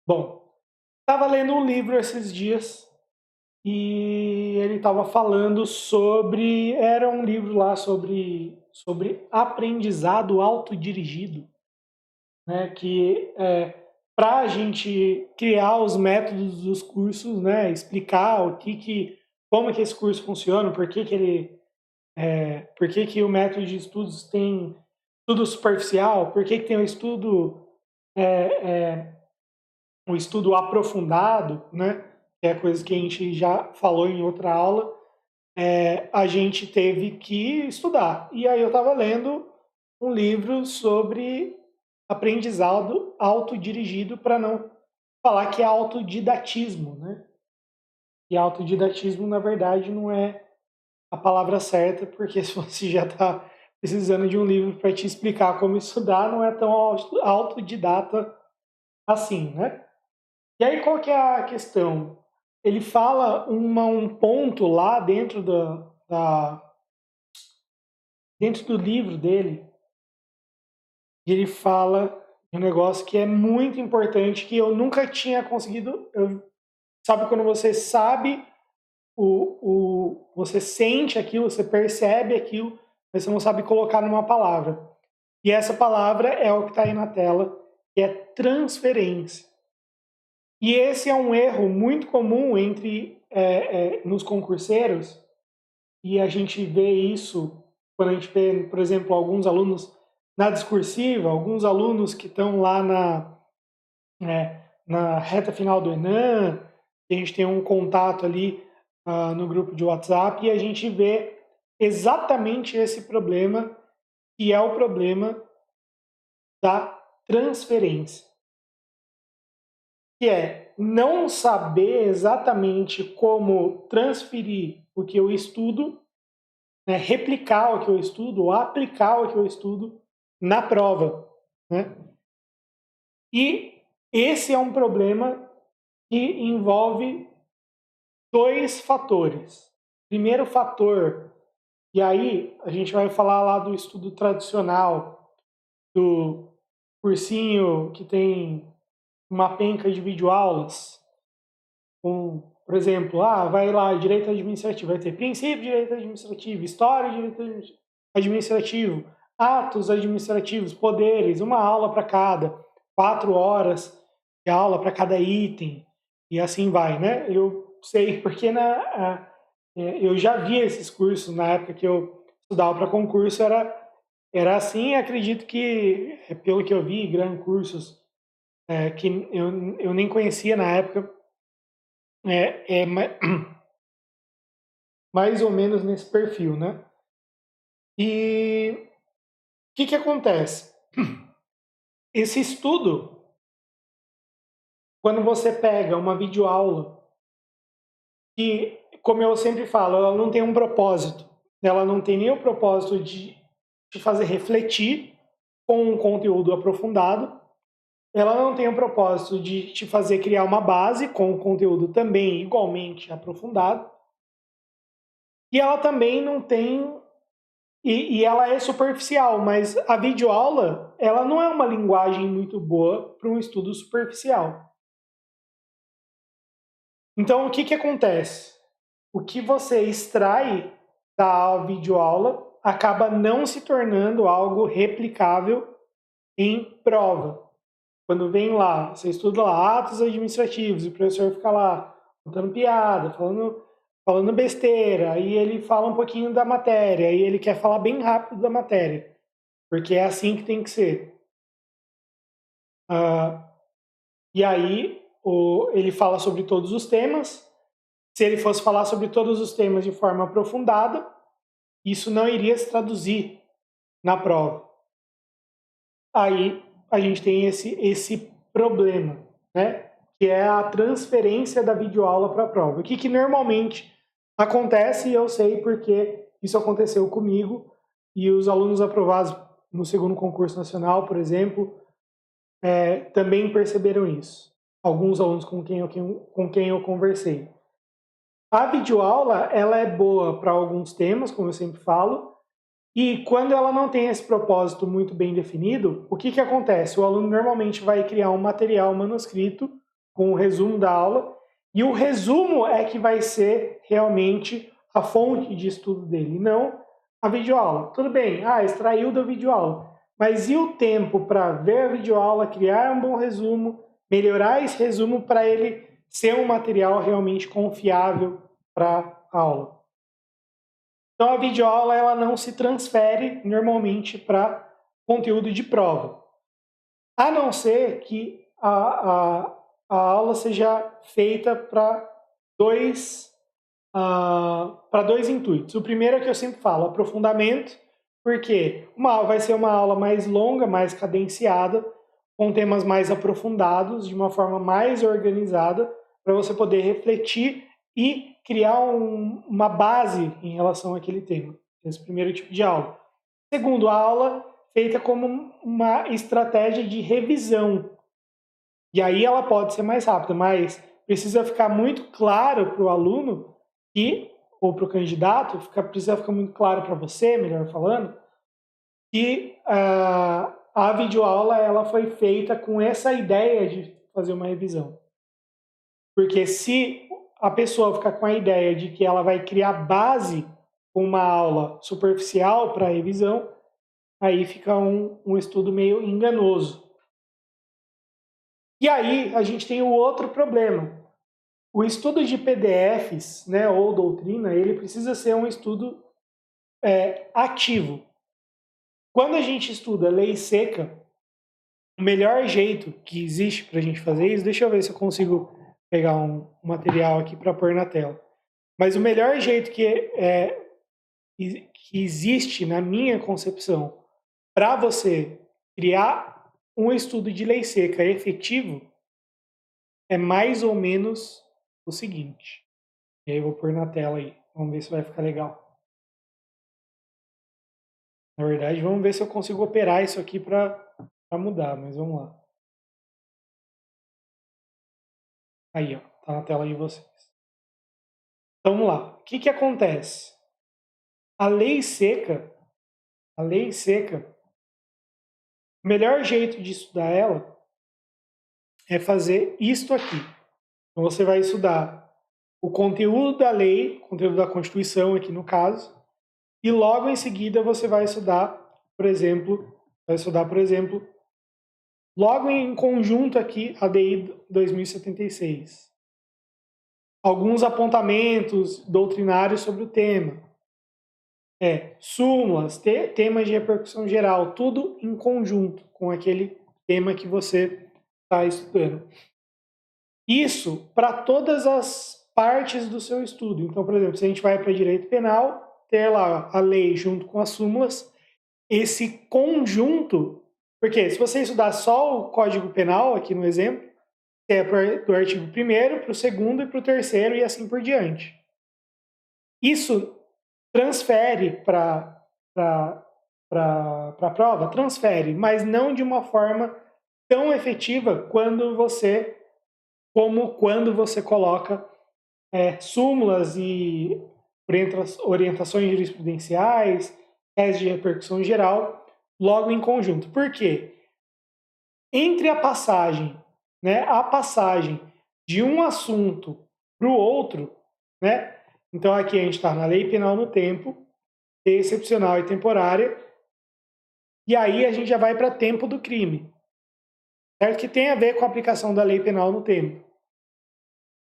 Bom, estava lendo um livro esses dias e ele estava falando sobre. Era um livro lá sobre aprendizado autodirigido, né? Que para a gente criar os métodos dos cursos, né? Explicar como que esse curso funciona, por que o método de estudos tem estudo superficial, por que tem um estudo aprofundado, né? Que é coisa que a gente já falou em outra aula. A gente teve que estudar. E aí eu estava lendo um livro sobre aprendizado autodirigido, para não falar que é autodidatismo, né? E autodidatismo, na verdade, não é a palavra certa, porque se você já está precisando de um livro para te explicar como estudar, não é tão autodidata assim, né? E aí qual que é a questão? Ele fala um ponto lá dentro do livro dele, e ele fala de um negócio que é muito importante, que eu nunca tinha conseguido. Sabe quando você sabe, você sente aquilo, você percebe aquilo, mas você não sabe colocar numa palavra. E essa palavra é o que está aí na tela, que é transferência. E esse é um erro muito comum nos concurseiros, e a gente vê isso quando a gente vê, por exemplo, alguns alunos na discursiva, alguns alunos que estão lá na reta final do Enem, a gente tem um contato ali no grupo de WhatsApp, e a gente vê exatamente esse problema, que é o problema da transferência, que é não saber exatamente como transferir o que eu estudo, né, replicar o que eu estudo, ou aplicar o que eu estudo na prova, né? E esse é um problema que envolve dois fatores. Primeiro fator, e aí a gente vai falar lá do estudo tradicional, do cursinho que tem uma penca de videoaulas, por exemplo, vai lá, direito administrativo, vai ter princípio de direito administrativo, história de direito administrativo, atos administrativos, poderes, uma aula para cada, 4 horas de aula para cada item, e assim vai, né? Eu sei porque eu já vi esses cursos na época que eu estudava para concurso, era assim, e acredito que, pelo que eu vi, grandes cursos que eu nem conhecia na época, é mais ou menos nesse perfil, né? E o que acontece? Esse estudo, quando você pega uma videoaula, que, como eu sempre falo, ela não tem um propósito, ela não tem nem o propósito de te fazer refletir com um conteúdo aprofundado, ela não tem o propósito de te fazer criar uma base com um conteúdo também igualmente aprofundado, e ela também não tem. E ela é superficial, mas a videoaula, ela não é uma linguagem muito boa para um estudo superficial. Então, o que acontece? O que você extrai da videoaula acaba não se tornando algo replicável em prova. Quando vem lá, você estuda lá atos administrativos, e o professor fica lá contando piada, falando besteira, aí ele fala um pouquinho da matéria, aí ele quer falar bem rápido da matéria, porque é assim que tem que ser. E aí ele fala sobre todos os temas. Se ele fosse falar sobre todos os temas de forma aprofundada, isso não iria se traduzir na prova. Aí a gente tem esse problema, né? Que é a transferência da videoaula para a prova. O que normalmente acontece, e eu sei porque isso aconteceu comigo, e os alunos aprovados no segundo concurso nacional, por exemplo, também perceberam isso. Alguns alunos com quem eu conversei. A videoaula, ela é boa para alguns temas, como eu sempre falo, e quando ela não tem esse propósito muito bem definido, o que acontece? O aluno normalmente vai criar um material manuscrito com o resumo da aula, e o resumo é que vai ser realmente a fonte de estudo dele, não a videoaula. Tudo bem, extraiu da videoaula, mas e o tempo para ver a videoaula, criar um bom resumo, melhorar esse resumo para ele ser um material realmente confiável para a aula? Então a videoaula ela não se transfere normalmente para conteúdo de prova, a não ser que a aula seja feita para dois intuitos. O primeiro é que eu sempre falo, aprofundamento, porque vai ser uma aula mais longa, mais cadenciada, com temas mais aprofundados, de uma forma mais organizada, para você poder refletir e criar uma base em relação àquele tema. Esse é o primeiro tipo de aula. Segundo, a aula feita como uma estratégia de revisão. E aí ela pode ser mais rápida, mas precisa ficar muito claro para o aluno ou para o candidato, precisa ficar muito claro para você, melhor falando, que a videoaula ela foi feita com essa ideia de fazer uma revisão. Porque se a pessoa ficar com a ideia de que ela vai criar base com uma aula superficial para revisão, aí fica um estudo meio enganoso. E aí a gente tem o outro problema. O estudo de PDFs, né, ou doutrina, ele precisa ser um estudo ativo. Quando a gente estuda lei seca, o melhor jeito que existe para a gente fazer isso, deixa eu ver se eu consigo pegar um material aqui para pôr na tela. Mas o melhor jeito que existe, na minha concepção, para você criar um estudo de lei seca efetivo, é mais ou menos o seguinte. E aí eu vou pôr na tela aí. Vamos ver se vai ficar legal. Na verdade, vamos ver se eu consigo operar isso aqui para mudar, mas vamos lá. Aí, ó, tá na tela de vocês. Então, vamos lá. O que acontece? A lei seca, o melhor jeito de estudar ela é fazer isto aqui. Então, você vai estudar o conteúdo da lei, o conteúdo da Constituição aqui no caso, e logo em seguida você vai estudar, por exemplo, logo em conjunto aqui, a DI 2076. Alguns apontamentos doutrinários sobre o tema. Súmulas, temas de repercussão geral, tudo em conjunto com aquele tema que você está estudando. Isso para todas as partes do seu estudo. Então, por exemplo, se a gente vai para direito penal, ter lá a lei junto com as súmulas, esse conjunto, porque se você estudar só o Código Penal, aqui no exemplo, é do artigo 1º para o 2º e para o 3º e assim por diante. Isso transfere para a prova? Transfere, mas não de uma forma tão efetiva quando você coloca súmulas e orientações jurisprudenciais, tese de repercussão geral, logo em conjunto. Por quê? Entre a passagem de um assunto para o outro, né? Então aqui a gente está na lei penal no tempo, excepcional e temporária, e aí a gente já vai para tempo do crime, certo? Que tem a ver com a aplicação da lei penal no tempo,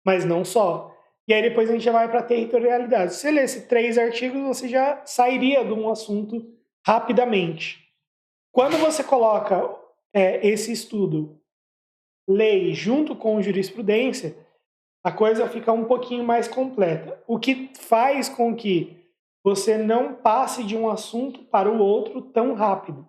mas não só. E aí depois a gente já vai para a territorialidade. Se você lesse 3 artigos, você já sairia de um assunto rapidamente. Quando você coloca esse estudo, lei, junto com jurisprudência, a coisa fica um pouquinho mais completa. O que faz com que você não passe de um assunto para o outro tão rápido.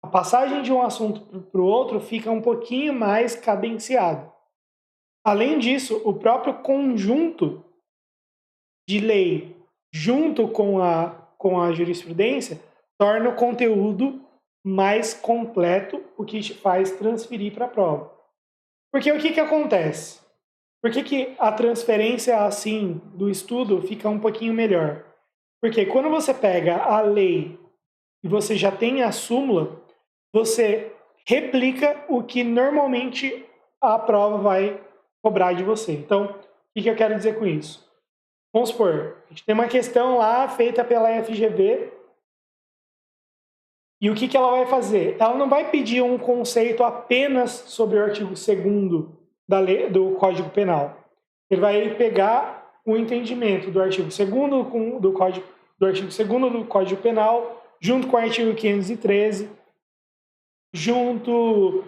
A passagem de um assunto para o outro fica um pouquinho mais cadenciada. Além disso, o próprio conjunto de lei junto com a jurisprudência torna o conteúdo mais completo, o que te faz transferir para a prova. Porque o que acontece? Por que a transferência assim do estudo fica um pouquinho melhor? Porque quando você pega a lei e você já tem a súmula, você replica o que normalmente a prova vai cobrar de você. Então, o que eu quero dizer com isso? Vamos supor, a gente tem uma questão lá feita pela FGV, e o que ela vai fazer? Ela não vai pedir um conceito apenas sobre o artigo 2º do Código Penal. Ele vai pegar o entendimento do artigo 2º do artigo 2º do Código Penal, junto com o artigo 513, junto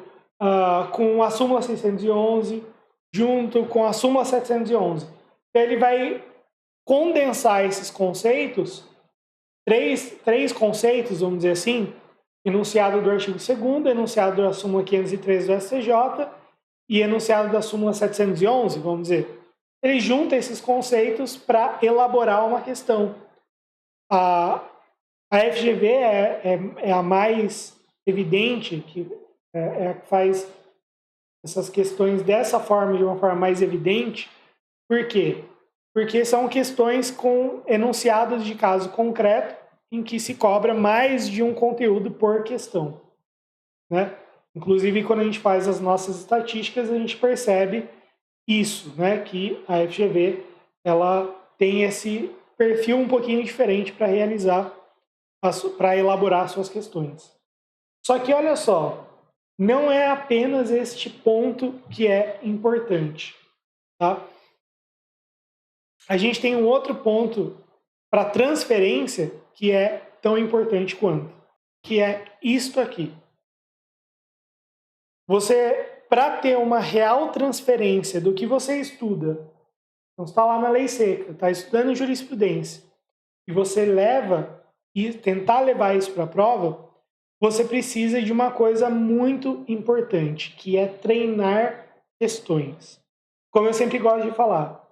com a súmula 611, junto com a súmula 711. Então, ele vai condensar esses conceitos, três conceitos, vamos dizer assim, enunciado do artigo 2º, enunciado da súmula 513 do STJ e enunciado da súmula 711, vamos dizer. Ele junta esses conceitos para elaborar uma questão. A FGV é a mais evidente, que faz essas questões dessa forma, de uma forma mais evidente. Por quê? Porque são questões com enunciados de caso concreto, em que se cobra mais de um conteúdo por questão, né? Inclusive, quando a gente faz as nossas estatísticas, a gente percebe isso, né? Que a FGV ela tem esse perfil um pouquinho diferente para para elaborar suas questões. Só que olha só, não é apenas este ponto que é importante, tá? A gente tem um outro ponto para transferência que é tão importante quanto, que é isto aqui. Você, para ter uma real transferência do que você estuda, então está lá na lei seca, está estudando jurisprudência, e você tentar levar isso para a prova, você precisa de uma coisa muito importante, que é treinar questões. Como eu sempre gosto de falar,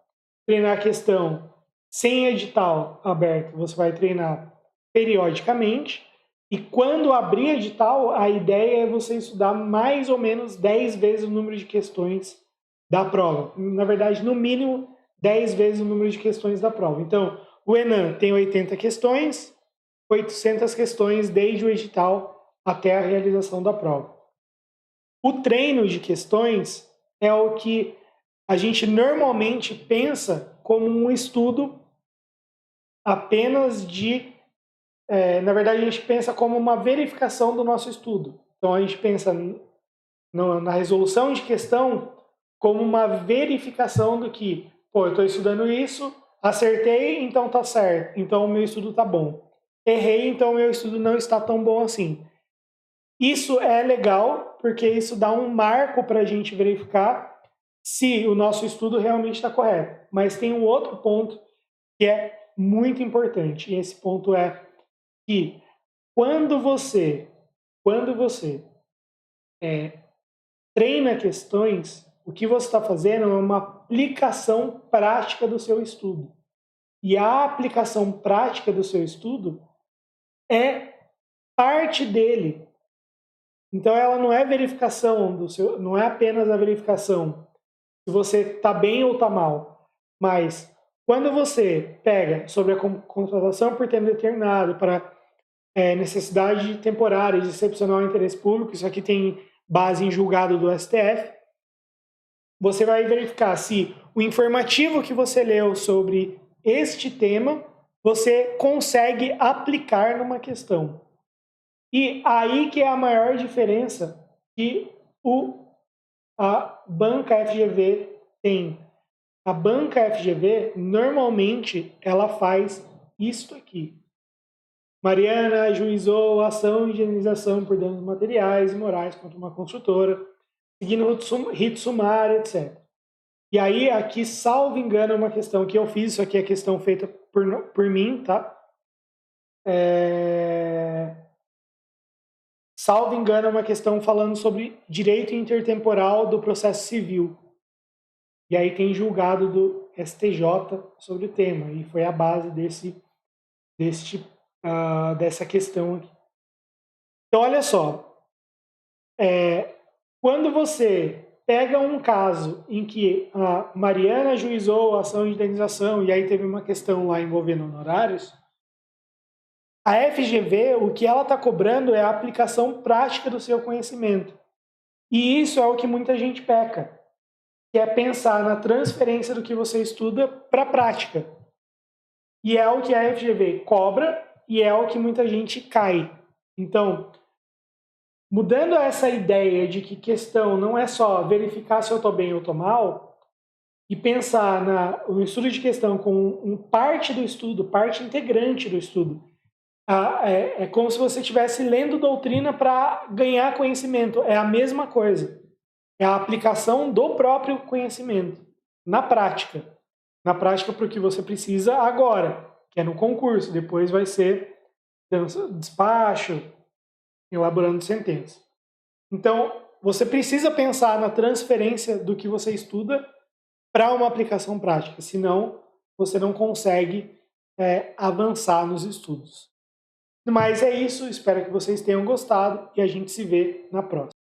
treinar questão sem edital aberto, você vai treinar periodicamente, e quando abrir edital, a ideia é você estudar mais ou menos 10 vezes o número de questões da prova. Na verdade, no mínimo 10 vezes o número de questões da prova. Então, o ENAM tem 80 questões, 800 questões desde o edital até a realização da prova. O treino de questões é o que a gente normalmente pensa como um estudo apenas na verdade, a gente pensa como uma verificação do nosso estudo. Então, a gente pensa na resolução de questão como uma verificação do que, eu estou estudando isso, acertei, então está certo, então o meu estudo está bom. Errei, então o meu estudo não está tão bom assim. Isso é legal, porque isso dá um marco para a gente verificar se o nosso estudo realmente está correto. Mas tem um outro ponto que é muito importante, e esse ponto é que quando você treina questões, o que você está fazendo é uma aplicação prática do seu estudo. E a aplicação prática do seu estudo é parte dele. Então ela não é verificação não é apenas a verificação se você está bem ou está mal, mas quando você pega sobre a contratação por tempo determinado para necessidade temporária de excepcional interesse público, isso aqui tem base em julgado do STF, você vai verificar se o informativo que você leu sobre este tema, você consegue aplicar numa questão. E aí que é a maior diferença que a banca FGV tem. A banca FGV, normalmente, ela faz isto aqui. Mariana ajuizou ação de indenização por danos materiais e morais contra uma construtora, seguindo rito sumário, etc. E aí, aqui, salvo engano, é uma questão que eu fiz, isso aqui é questão feita por mim, tá? Salvo engano, é uma questão falando sobre direito intertemporal do processo civil. E aí tem julgado do STJ sobre o tema, e foi a base dessa questão aqui. Então, olha só, quando você pega um caso em que a Mariana ajuizou a ação de indenização e aí teve uma questão lá envolvendo honorários, a FGV, o que ela está cobrando é a aplicação prática do seu conhecimento. E isso é o que muita gente peca, que é pensar na transferência do que você estuda para a prática. E é o que a FGV cobra e é o que muita gente cai. Então, mudando essa ideia de que questão não é só verificar se eu estou bem ou estou mal, e pensar no estudo de questão como parte do estudo, parte integrante do estudo. É como se você estivesse lendo doutrina para ganhar conhecimento. É a mesma coisa. É a aplicação do próprio conhecimento na prática. Na prática para o que você precisa agora, que é no concurso. Depois vai ser despacho, elaborando sentença. Então, você precisa pensar na transferência do que você estuda para uma aplicação prática, senão você não consegue avançar nos estudos. Mas é isso, espero que vocês tenham gostado e a gente se vê na próxima.